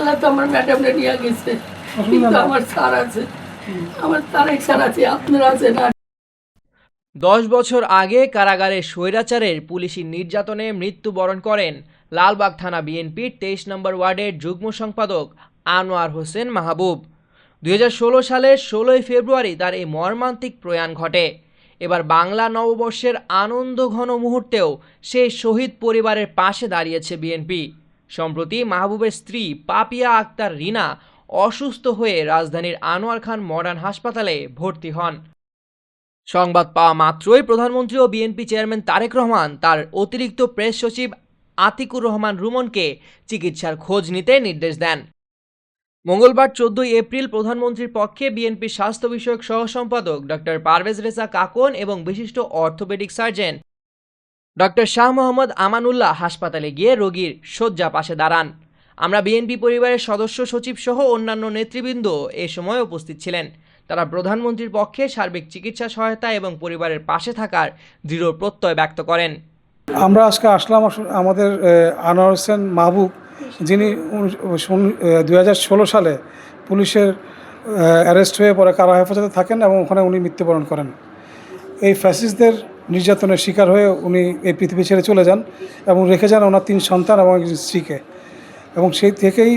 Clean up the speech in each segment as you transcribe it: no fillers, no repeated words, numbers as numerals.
আল্লাহ তো আমার ম্যাডামটা নিয়ে গেছে, কিন্তু আমার স্যার আছে, আমার তারেক স্যার আছে, আপনারা আছেন। 10 বছর আগে কারাগারে স্বৈরাচারের পুলিশি নির্যাতনে মৃত্যুবরণ করেন লালবাগ থানা বিএনপির 23 নম্বর ওয়ার্ডের যুগ্ম সম্পাদক আনোয়ার হোসেন মাহবুব। 2016 সালের 16 ফেব্রুয়ারি তার এই মর্মান্তিক প্রয়াণ ঘটে। এবার বাংলা নববর্ষের আনন্দঘন মুহূর্তেও সেই শহীদ পরিবারের পাশে দাঁড়িয়েছে বিএনপি। সম্প্রতি মাহবুবের স্ত্রী পাপিয়া আক্তার রিনা অসুস্থ হয়ে রাজধানীর আনোয়ার খান মডার্ন হাসপাতালে ভর্তি হন। সংবাদ পাওয়া মাত্রই প্রধানমন্ত্রী ও বিএনপি চেয়ারম্যান তারেক রহমান তার অতিরিক্ত প্রেস সচিব আতিকুর রহমান রুমনকে চিকিৎসার খোঁজ নিতে নির্দেশ দেন। মঙ্গলবার 14 এপ্রিল প্রধানমন্ত্রীর পক্ষে বিএনপির স্বাস্থ্য বিষয়ক সহ সম্পাদক ডক্টর পারভেজ রেজা কাকন এবং বিশিষ্ট orthopaedic surgeon doctor Shah Mohammad Amanullah হাসপাতালে গিয়ে রোগীর শয্যা পাশে দাঁড়ান। আমরা বিএনপি পরিবারের সদস্য সচিব সহ অন্যান্য নেতৃবৃন্দ এ সময় উপস্থিত ছিলেন। তারা প্রধানমন্ত্রীর পক্ষে সার্বিক চিকিৎসা সহায়তা এবং পরিবারের পাশে থাকার দৃঢ় প্রত্যয় ব্যক্ত করেন। আমরা আজকে আসলাম আমাদের আনোয়ার হোসেন মাহবুব, যিনি 2016 সালে পুলিশের অ্যারেস্ট হয়ে পরে কারা হেফাজতে থাকেন এবং ওখানে উনি মৃত্যুবরণ করেন। এই ফ্যাসিস্টদের নির্যাতনের শিকার হয়ে উনি এই পৃথিবী ছেড়ে চলে যান এবং রেখে যান ওনার 3 সন্তান এবং একজন স্ত্রীকে। এবং সেই থেকেই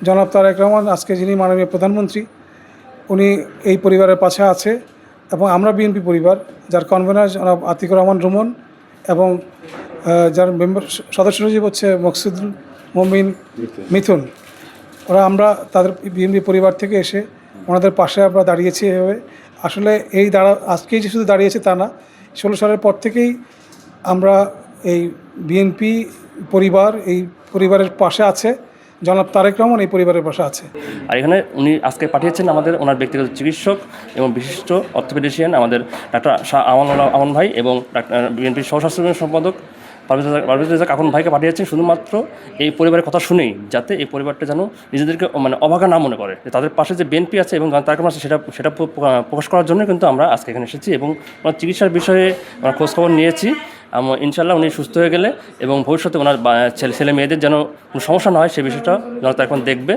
জনাব তারেক রহমান, আজকে যিনি মাননীয় প্রধানমন্ত্রী, উনি এই পরিবারের পাশে আছে। এবং আমরা বিএনপি পরিবার, যার কনভেনার জনাব আতিকুর রহমান রুমন এবং যার মেম্বার সদস্য সচিব হচ্ছে মকসুদুল মমিন মিথুন, আমরা তাদের বিএনপি পরিবার থেকে এসে ওনাদের পাশে আমরা দাঁড়িয়েছি। এভাবে আসলে আজকেই যে শুধু দাঁড়িয়েছে তা না, 16 সালের পর থেকেই আমরা এই বিএনপি পরিবার এই পরিবারের পাশে আছে। জনাব তারেক রহমান এই পরিবারের পাশে আছে। আর এখানে উনি আজকে পাঠিয়েছেন আমাদের ওনার ব্যক্তিগত চিকিৎসক এবং বিশিষ্ট অর্থোপেডিশিয়ান আমাদের ডাক্তার শাহ আমান ভাই এবং বিএনপির সহস্রাস্ত্র সম্পাদক পারভেজ রেজা কাকন ভাইকে পাঠিয়েছেন শুধুমাত্র এই পরিবারের কথা শুনেই, যাতে এই পরিবারটা যেন নিজেদেরকে অভাগা না মনে করে, যে তাদের পাশে যে বিএনপি আছে এবং তারেক রহমান আছে সেটা প্রকাশ করার জন্য কিন্তু আমরা আজকে এখানে এসেছি এবং ওনার চিকিৎসার বিষয়ে আমরা খোঁজখবর নিয়েছি। ইনশাল্লাহ উনি সুস্থ হয়ে গেলে এবং ভবিষ্যতে ওনার ছেলে মেয়েদের যেন কোনো সমস্যা না হয় সে বিষয়টা যেন তারা এখন দেখবে